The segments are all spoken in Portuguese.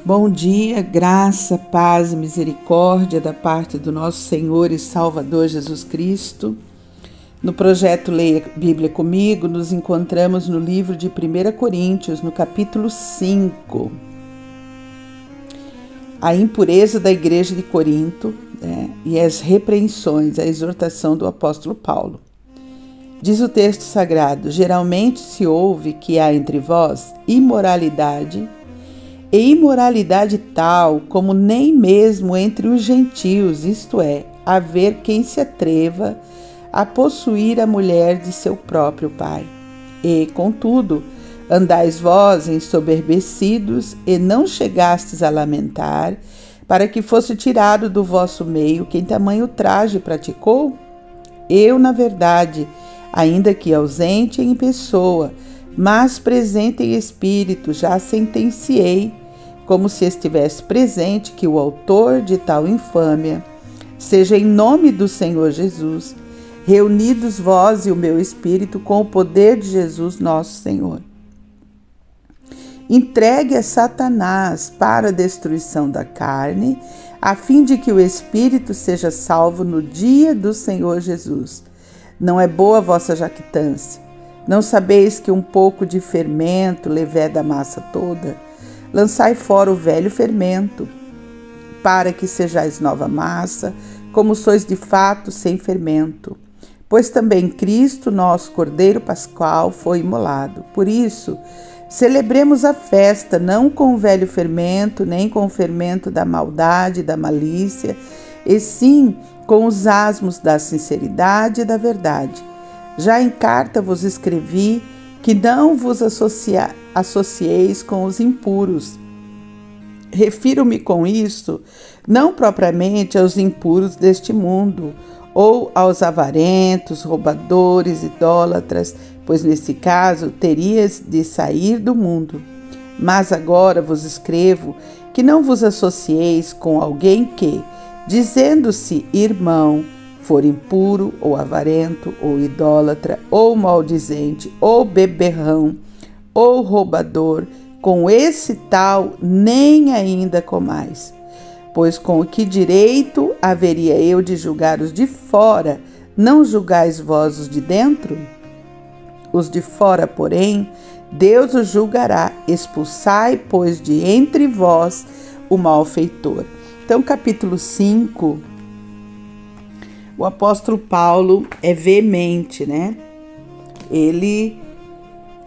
Bom dia, graça, paz e misericórdia da parte do nosso Senhor e Salvador Jesus Cristo. No projeto Leia Bíblia Comigo, nos encontramos no livro de 1 Coríntios, no capítulo 5. A impureza da igreja de Corinto, e as repreensões, a exortação do apóstolo Paulo. Diz o texto sagrado: geralmente se ouve que há entre vós imoralidade, e imoralidade tal como nem mesmo entre os gentios, isto é, haver quem se atreva a possuir a mulher de seu próprio pai. E, contudo, andais vós ensoberbecidos e não chegastes a lamentar, para que fosse tirado do vosso meio quem tamanho traje praticou? Eu, na verdade, ainda que ausente em pessoa, mas presente em espírito, já sentenciei, como se estivesse presente, que o autor de tal infâmia seja em nome do Senhor Jesus, reunidos vós e o meu espírito com o poder de Jesus nosso Senhor. Entregue a Satanás para a destruição da carne, a fim de que o espírito seja salvo no dia do Senhor Jesus. Não é boa a vossa jactância? Não sabeis que um pouco de fermento leveda a massa toda? Lançai fora o velho fermento, para que sejais nova massa, como sois de fato sem fermento. Pois também Cristo, nosso Cordeiro Pascual, foi imolado. Por isso, celebremos a festa, não com o velho fermento, nem com o fermento da maldade e da malícia, e sim com os asmos da sinceridade e da verdade. Já em carta vos escrevi que não vos associeis com os impuros. Refiro-me com isso não propriamente aos impuros deste mundo, ou aos avarentos, roubadores, idólatras, pois nesse caso terias de sair do mundo. Mas agora vos escrevo que não vos associeis com alguém que, dizendo-se irmão, for impuro, ou avarento, ou idólatra, ou maldizente, ou beberrão, ou roubador, com esse tal nem ainda comais. Pois com que direito haveria eu de julgar os de fora, não julgais vós os de dentro? Os de fora, porém, Deus os julgará. Expulsai, pois, de entre vós o malfeitor. Então, capítulo 5, o apóstolo Paulo é veemente, Ele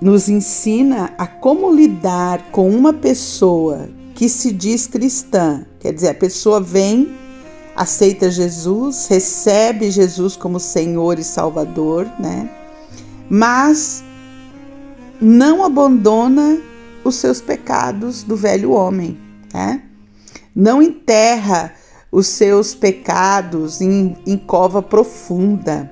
nos ensina a como lidar com uma pessoa que se diz cristã. Quer dizer, a pessoa vem, aceita Jesus, recebe Jesus como Senhor e Salvador, mas não abandona os seus pecados do velho homem, Não enterra os seus pecados em cova profunda,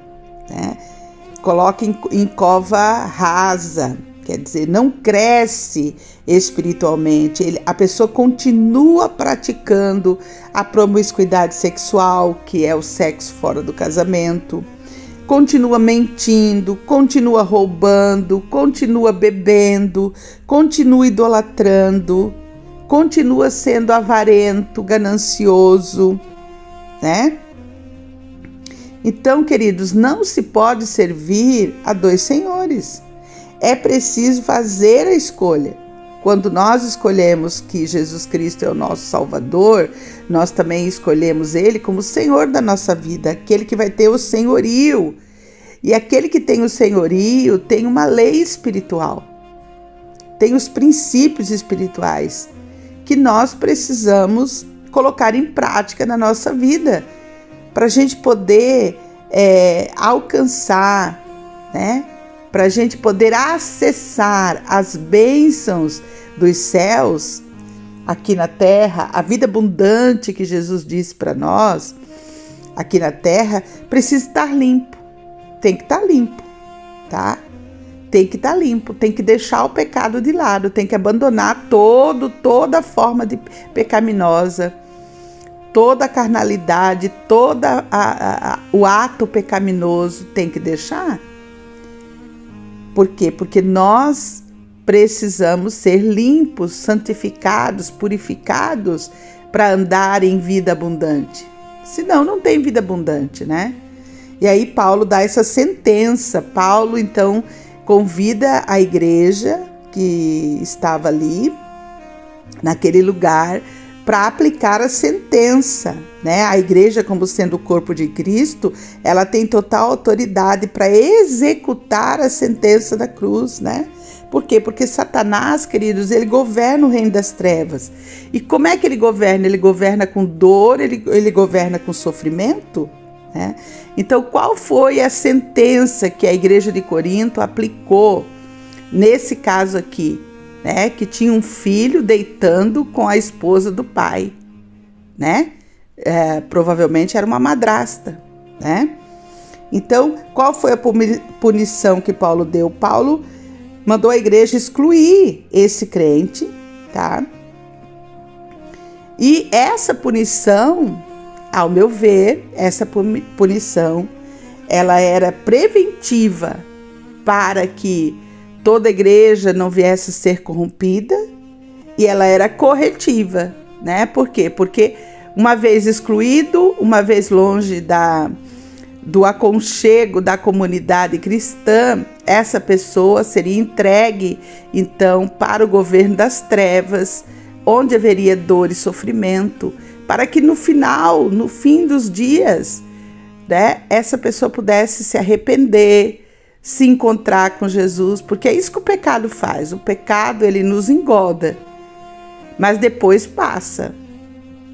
Coloca em cova rasa, quer dizer, não cresce espiritualmente. A pessoa continua praticando a promiscuidade sexual, que é o sexo fora do casamento, continua mentindo, continua roubando, continua bebendo, continua idolatrando, continua sendo avarento, ganancioso, Então, queridos, não se pode servir a dois senhores. É preciso fazer a escolha. Quando nós escolhemos que Jesus Cristo é o nosso Salvador, nós também escolhemos Ele como Senhor da nossa vida, aquele que vai ter o senhorio. E aquele que tem o senhorio tem uma lei espiritual, tem os princípios espirituais que nós precisamos colocar em prática na nossa vida, para a gente poder alcançar, para a gente poder acessar as bênçãos dos céus aqui na terra, a vida abundante que Jesus disse para nós aqui na terra, precisa estar limpo, tem que estar limpo, Tem que estar limpo, tem que deixar o pecado de lado, tem que abandonar toda forma de pecaminosa, toda a carnalidade, o ato pecaminoso tem que deixar. Por quê? Porque nós precisamos ser limpos, santificados, purificados para andar em vida abundante. Senão não tem vida abundante, né? E aí Paulo dá essa sentença. Paulo então convida a igreja que estava ali, naquele lugar, para aplicar a sentença, né? A igreja, como sendo o corpo de Cristo, ela tem total autoridade para executar a sentença da cruz, né? Por quê? Porque Satanás, queridos, ele governa o reino das trevas. E como é que ele governa? Ele governa com dor, ele governa com sofrimento, né? Então, qual foi a sentença que a igreja de Corinto aplicou nesse caso aqui, né? Que tinha um filho deitando com a esposa do pai, né? Provavelmente era uma madrasta, né? Então, qual foi a punição que Paulo deu? Paulo mandou a igreja excluir esse crente, tá? E essa punição, ao meu ver, essa punição, ela era preventiva para que toda a igreja não viesse a ser corrompida, e ela era corretiva, né? Por quê? Porque uma vez excluído, uma vez longe do aconchego da comunidade cristã, essa pessoa seria entregue, então, para o governo das trevas, onde haveria dor e sofrimento, para que no fim dos dias, né, essa pessoa pudesse se arrepender, se encontrar com Jesus, porque é isso que o pecado faz. O pecado, ele nos engoda, mas depois passa,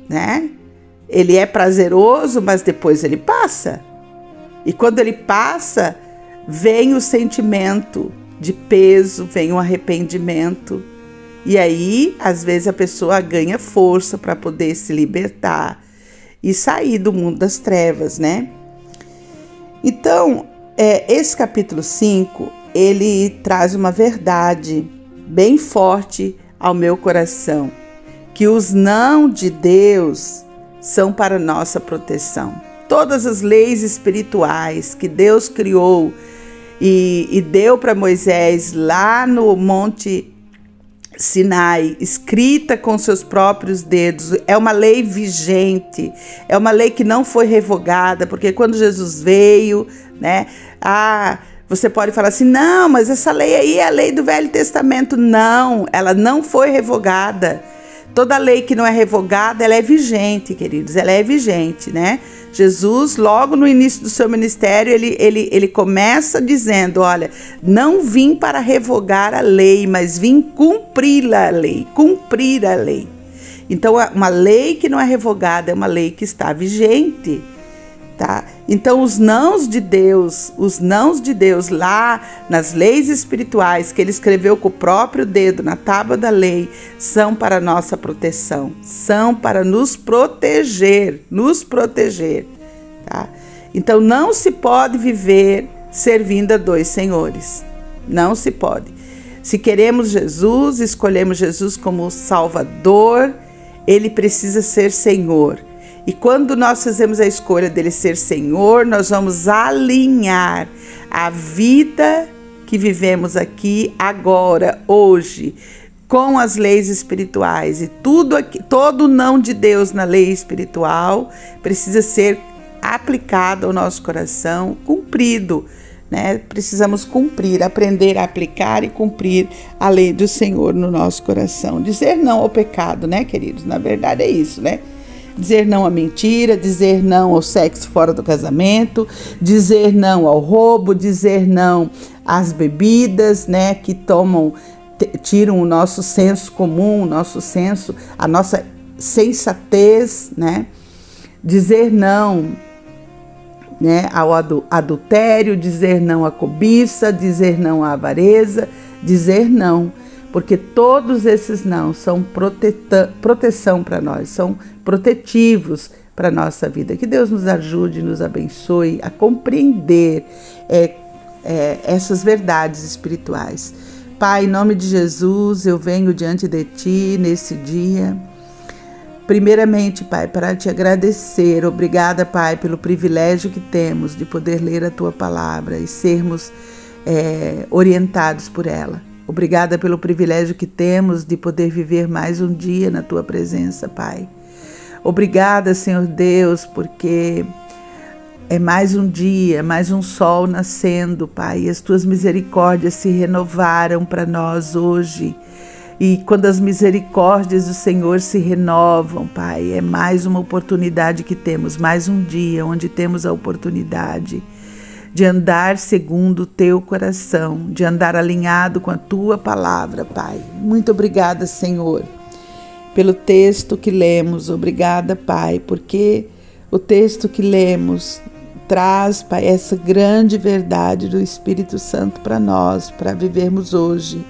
né? Ele é prazeroso, mas depois ele passa. E quando ele passa, vem o sentimento de peso, vem o arrependimento. E aí, às vezes, a pessoa ganha força para poder se libertar e sair do mundo das trevas, né? Então, esse capítulo 5, ele traz uma verdade bem forte ao meu coração, que os não de Deus são para nossa proteção. Todas as leis espirituais que Deus criou e deu para Moisés lá no Monte Sinai, escrita com seus próprios dedos, é uma lei vigente, é uma lei que não foi revogada, porque quando Jesus veio, né? Você pode falar assim, não, mas essa lei aí é a lei do Velho Testamento. Não, ela não foi revogada. Toda lei que não é revogada, ela é vigente, queridos, ela é vigente, né? Jesus, logo no início do seu ministério, ele começa dizendo, olha, não vim para revogar a lei, mas vim cumprir a lei. Então, uma lei que não é revogada é uma lei que está vigente, tá? Então, os nãos de Deus lá nas leis espirituais que ele escreveu com o próprio dedo na tábua da lei, são para nossa proteção, são para nos proteger, tá? Então, não se pode viver servindo a dois senhores, não se pode. Se queremos Jesus, escolhemos Jesus como Salvador, ele precisa ser Senhor. E quando nós fazemos a escolha dele ser Senhor, nós vamos alinhar a vida que vivemos aqui agora, hoje, com as leis espirituais. E todo não de Deus na lei espiritual precisa ser aplicado ao nosso coração, cumprido, né? Precisamos cumprir, aprender a aplicar e cumprir a lei do Senhor no nosso coração. Dizer não ao pecado, né, queridos? Na verdade é isso, né? Dizer não à mentira, dizer não ao sexo fora do casamento, dizer não ao roubo, dizer não às bebidas, né, que tiram o nosso senso comum, a nossa sensatez, né? Dizer não, né, ao adultério, dizer não à cobiça, dizer não à avareza, dizer não. Porque todos esses não são proteção para nós, são protetivos para a nossa vida. Que Deus nos ajude, nos abençoe a compreender essas verdades espirituais. Pai, em nome de Jesus, eu venho diante de Ti nesse dia. Primeiramente, Pai, para Te agradecer. Obrigada, Pai, pelo privilégio que temos de poder ler a Tua palavra e sermos orientados por ela. Obrigada pelo privilégio que temos de poder viver mais um dia na Tua presença, Pai. Obrigada, Senhor Deus, porque é mais um dia, mais um sol nascendo, Pai. E as Tuas misericórdias se renovaram para nós hoje. E quando as misericórdias do Senhor se renovam, Pai, é mais uma oportunidade que temos, mais um dia onde temos a oportunidade de andar segundo o Teu coração, de andar alinhado com a Tua palavra, Pai. Muito obrigada, Senhor, pelo texto que lemos. Obrigada, Pai, porque o texto que lemos traz, Pai, essa grande verdade do Espírito Santo para nós, para vivermos hoje.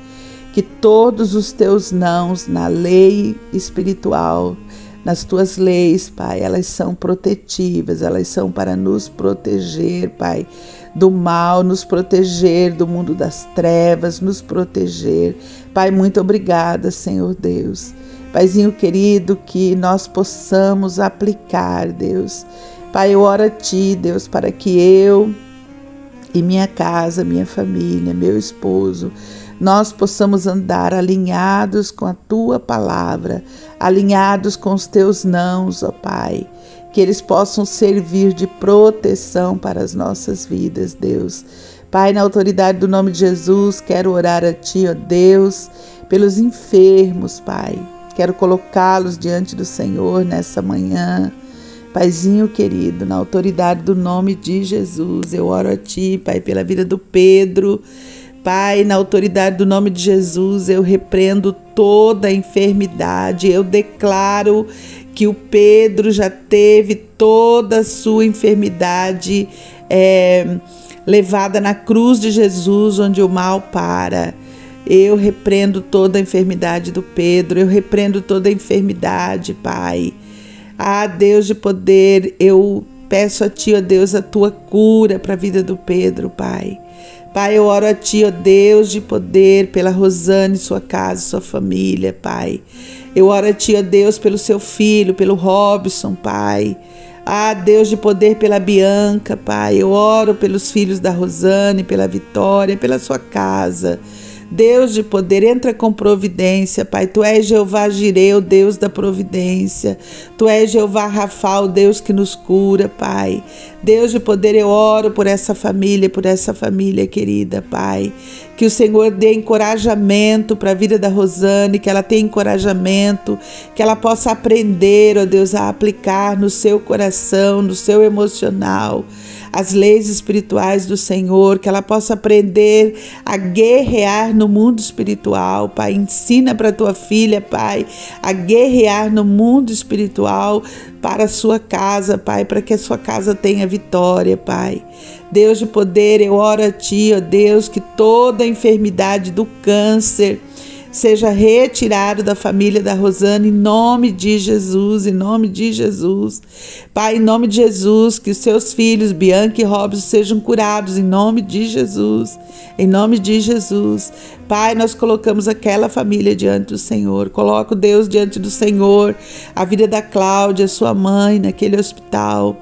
Que todos os Teus nãos na lei espiritual, nas Tuas leis, Pai, elas são protetivas, elas são para nos proteger, Pai, do mal, nos proteger do mundo das trevas, nos proteger. Pai, muito obrigada, Senhor Deus. Paizinho querido, que nós possamos aplicar, Deus. Pai, eu oro a Ti, Deus, para que eu e minha casa, minha família, meu esposo, nós possamos andar alinhados com a Tua palavra, alinhados com os Teus nãos, ó Pai, que eles possam servir de proteção para as nossas vidas, Deus. Pai, na autoridade do nome de Jesus, quero orar a Ti, ó Deus, pelos enfermos, Pai. Quero colocá-los diante do Senhor nessa manhã. Paizinho querido, na autoridade do nome de Jesus, eu oro a Ti, Pai, pela vida do Pedro. Pai, na autoridade do nome de Jesus, eu repreendo toda a enfermidade. Eu declaro que o Pedro já teve toda a sua enfermidade levada na cruz de Jesus, onde o mal para. Eu repreendo toda a enfermidade do Pedro, eu repreendo toda a enfermidade, Pai. Ah, Deus de poder, eu peço a Ti, ó Deus, a Tua cura para a vida do Pedro, Pai. Pai, eu oro a Ti, ó Deus de poder, pela Rosane, sua casa, sua família, Pai. Eu oro a Ti, ó Deus, pelo seu filho, pelo Robson, Pai. Ah, Deus de poder, pela Bianca, Pai. Eu oro pelos filhos da Rosane, pela Vitória, pela sua casa. Deus de poder, entra com providência, Pai. Tu és Jeová Jireh, o Deus da providência. Tu és Jeová Rafa, o Deus que nos cura, Pai. Deus de poder, eu oro por essa família querida, Pai. Que o Senhor dê encorajamento para a vida da Rosane, que ela tenha encorajamento, que ela possa aprender, ó Deus, a aplicar no seu coração, no seu emocional, as leis espirituais do Senhor, que ela possa aprender a guerrear no mundo espiritual, Pai. Ensina para a tua filha, Pai, a guerrear no mundo espiritual para a sua casa, Pai, para que a sua casa tenha vitória, Pai. Deus de poder, eu oro a Ti, ó Deus, que toda a enfermidade do câncer seja retirado da família da Rosane, em nome de Jesus, em nome de Jesus. Pai, em nome de Jesus, que os seus filhos, Bianca e Robson, sejam curados, em nome de Jesus, em nome de Jesus. Pai, nós colocamos aquela família diante do Senhor, coloco Deus diante do Senhor, a vida da Cláudia, sua mãe, naquele hospital.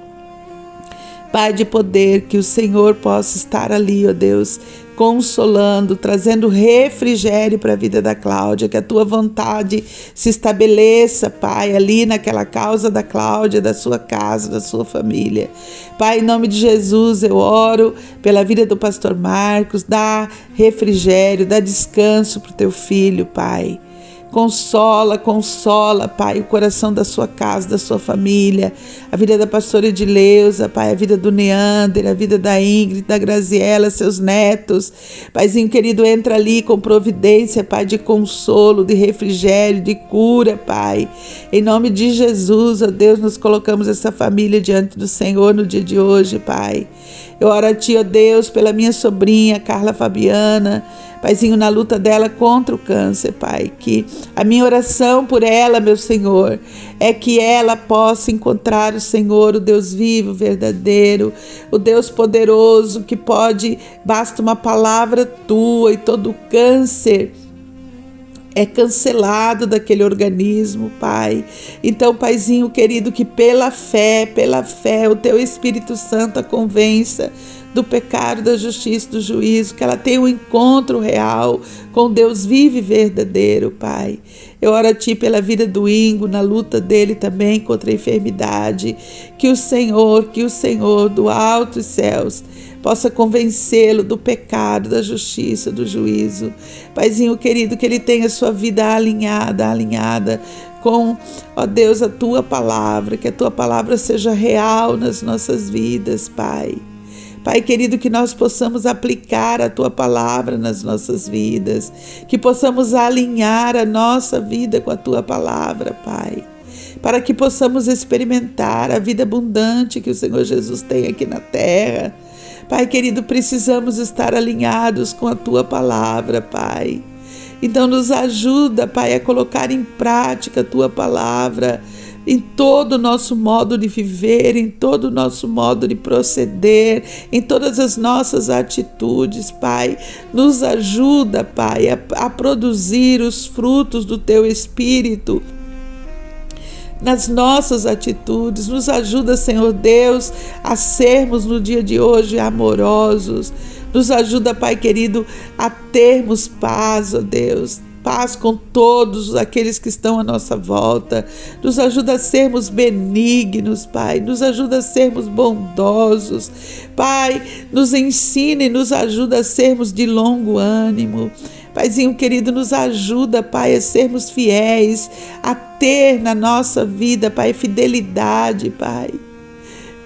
Pai de poder, que o Senhor possa estar ali, ó Deus, consolando, trazendo refrigério para a vida da Cláudia, que a Tua vontade se estabeleça, Pai, ali naquela causa da Cláudia, da sua casa, da sua família. Pai, em nome de Jesus, eu oro pela vida do pastor Marcos, dá refrigério, dá descanso para o Teu filho, Pai. Consola, Pai, o coração da sua casa, da sua família, a vida da pastora Edileuza, Pai, a vida do Neander, a vida da Ingrid, da Graziela, seus netos. Paizinho querido, entra ali com providência, Pai, de consolo, de refrigério, de cura, Pai. Em nome de Jesus, ó Deus, nós colocamos essa família diante do Senhor no dia de hoje, Pai. Eu oro a Ti, ó Deus, pela minha sobrinha, Carla Fabiana, Paizinho, na luta dela contra o câncer, Pai, que a minha oração por ela, meu Senhor, é que ela possa encontrar o Senhor, o Deus vivo, verdadeiro, o Deus poderoso, que basta uma palavra Tua e todo o câncer é cancelado daquele organismo, Pai. Então, Paizinho querido, que pela fé, o Teu Espírito Santo a convença do pecado, da justiça, do juízo, que ela tenha um encontro real com Deus vivo e verdadeiro, Pai. Eu oro a Ti pela vida do Ingo, na luta dele também contra a enfermidade, que o Senhor do alto dos céus possa convencê-lo do pecado, da justiça, do juízo. Paizinho querido, que ele tenha sua vida alinhada com, ó Deus, a Tua palavra, que a Tua palavra seja real nas nossas vidas, Pai. Pai querido, que nós possamos aplicar a Tua palavra nas nossas vidas, que possamos alinhar a nossa vida com a Tua palavra, Pai, para que possamos experimentar a vida abundante que o Senhor Jesus tem aqui na terra. Pai querido, precisamos estar alinhados com a Tua palavra, Pai. Então nos ajuda, Pai, a colocar em prática a Tua palavra em todo o nosso modo de viver, em todo o nosso modo de proceder, em todas as nossas atitudes, Pai. Nos ajuda, Pai, a produzir os frutos do Teu Espírito nas nossas atitudes. Nos ajuda, Senhor Deus, a sermos no dia de hoje amorosos. Nos ajuda, Pai querido, a termos paz, ó Deus, paz com todos aqueles que estão à nossa volta. Nos ajuda a sermos benignos, Pai. Nos ajuda a sermos bondosos. Pai, nos ensina e nos ajuda a sermos de longo ânimo. Paizinho querido, nos ajuda, Pai, a sermos fiéis, a ter na nossa vida, Pai, fidelidade, Pai.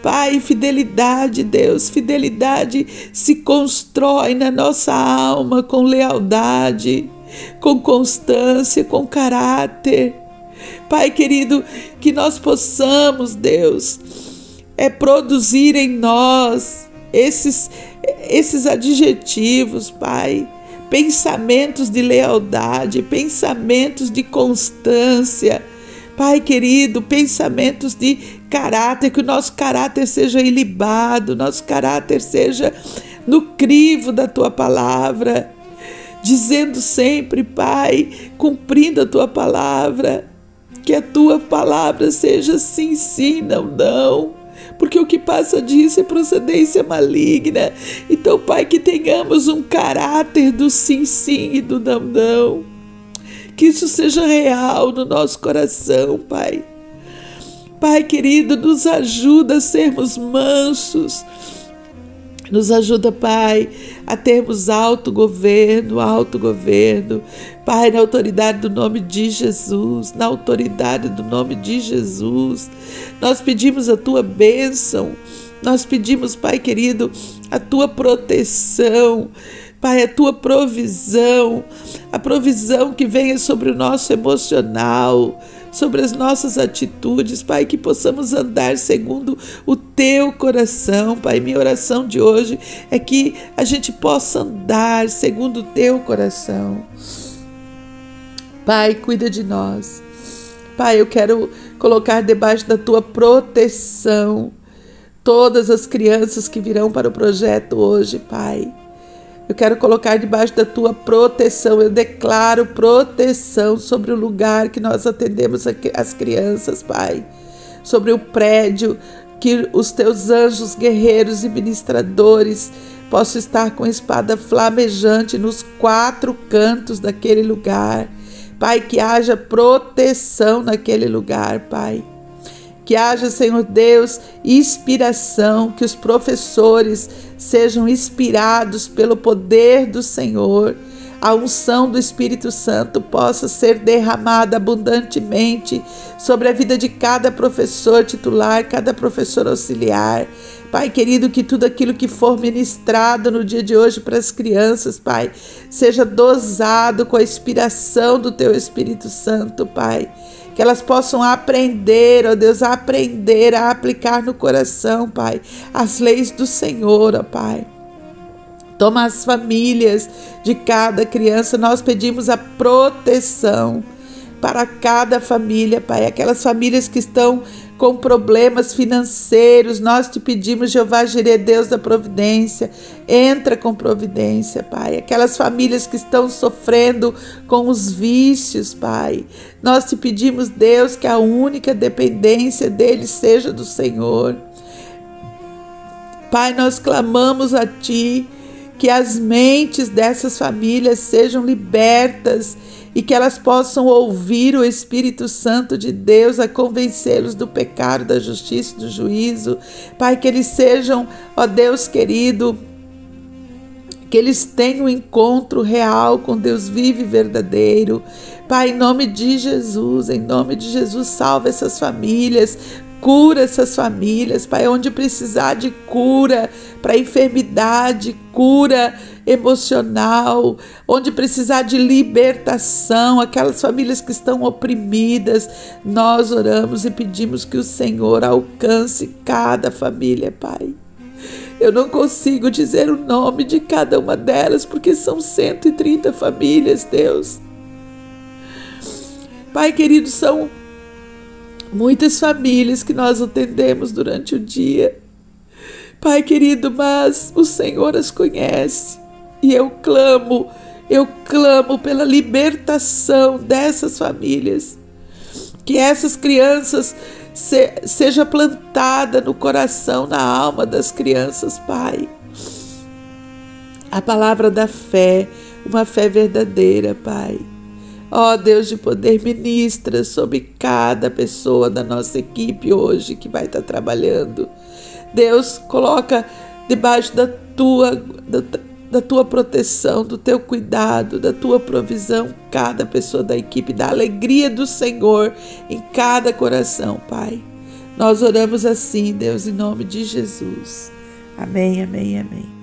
Pai, fidelidade, Deus, fidelidade se constrói na nossa alma com lealdade, com constância, com caráter. Pai querido, que nós possamos, Deus, produzir em nós esses adjetivos, Pai. Pensamentos de lealdade, pensamentos de constância, Pai querido, pensamentos de caráter, que o nosso caráter seja ilibado, nosso caráter seja no crivo da Tua palavra, dizendo sempre, Pai, cumprindo a Tua palavra, que a Tua palavra seja sim, sim, não, não. Porque o que passa disso é procedência maligna. Então, Pai, que tenhamos um caráter do sim, sim e do não, não. Que isso seja real no nosso coração, Pai. Pai querido, nos ajuda a sermos mansos. Nos ajuda, Pai, a termos autogoverno. Pai, na autoridade do nome de Jesus, na autoridade do nome de Jesus, nós pedimos a Tua bênção, nós pedimos, Pai querido, a Tua proteção, Pai, a Tua provisão, a provisão que venha sobre o nosso emocional, sobre as nossas atitudes, Pai, que possamos andar segundo o Teu coração, Pai. Minha oração de hoje é que a gente possa andar segundo o Teu coração. Pai, cuida de nós. Pai, eu quero colocar debaixo da Tua proteção todas as crianças que virão para o projeto hoje, Pai. Eu quero colocar debaixo da Tua proteção, eu declaro proteção sobre o lugar que nós atendemos as crianças, Pai. Sobre o prédio, que os Teus anjos guerreiros e ministradores possam estar com espada flamejante nos 4 cantos daquele lugar. Pai, que haja proteção naquele lugar, Pai. Que haja, Senhor Deus, inspiração, que os professores sejam inspirados pelo poder do Senhor. A unção do Espírito Santo possa ser derramada abundantemente sobre a vida de cada professor titular, cada professor auxiliar. Pai querido, que tudo aquilo que for ministrado no dia de hoje para as crianças, Pai, seja dosado com a inspiração do Teu Espírito Santo, Pai. Que elas possam aprender, ó Deus, aprender a aplicar no coração, Pai, as leis do Senhor, ó Pai. Toma as famílias de cada criança, nós pedimos a proteção para cada família, Pai. Aquelas famílias que estão com problemas financeiros, nós Te pedimos, Jeová Jireh, Deus da providência, entra com providência, Pai. Aquelas famílias que estão sofrendo com os vícios, Pai, nós Te pedimos, Deus, que a única dependência deles seja do Senhor. Pai, nós clamamos a Ti que as mentes dessas famílias sejam libertas e que elas possam ouvir o Espírito Santo de Deus a convencê-los do pecado, da justiça e do juízo. Pai, que eles sejam, ó Deus querido, que eles tenham um encontro real com Deus vivo e verdadeiro. Pai, em nome de Jesus, salva essas famílias, cura essas famílias, Pai, onde precisar de cura para enfermidade, cura emocional, onde precisar de libertação, aquelas famílias que estão oprimidas, nós oramos e pedimos que o Senhor alcance cada família, Pai. Eu não consigo dizer o nome de cada uma delas, porque são 130 famílias, Deus. Pai querido, são muitas famílias que nós atendemos durante o dia. Pai querido, mas o Senhor as conhece. E eu clamo pela libertação dessas famílias. Que essas crianças seja plantada no coração, na alma das crianças, Pai. A palavra da fé, uma fé verdadeira, Pai. Ó Deus de poder, ministra sobre cada pessoa da nossa equipe hoje que vai estar trabalhando. Deus, coloca debaixo da tua proteção, do teu cuidado, da tua provisão, cada pessoa da equipe, da alegria do Senhor em cada coração, Pai. Nós oramos assim, Deus, em nome de Jesus. Amém, amém, amém.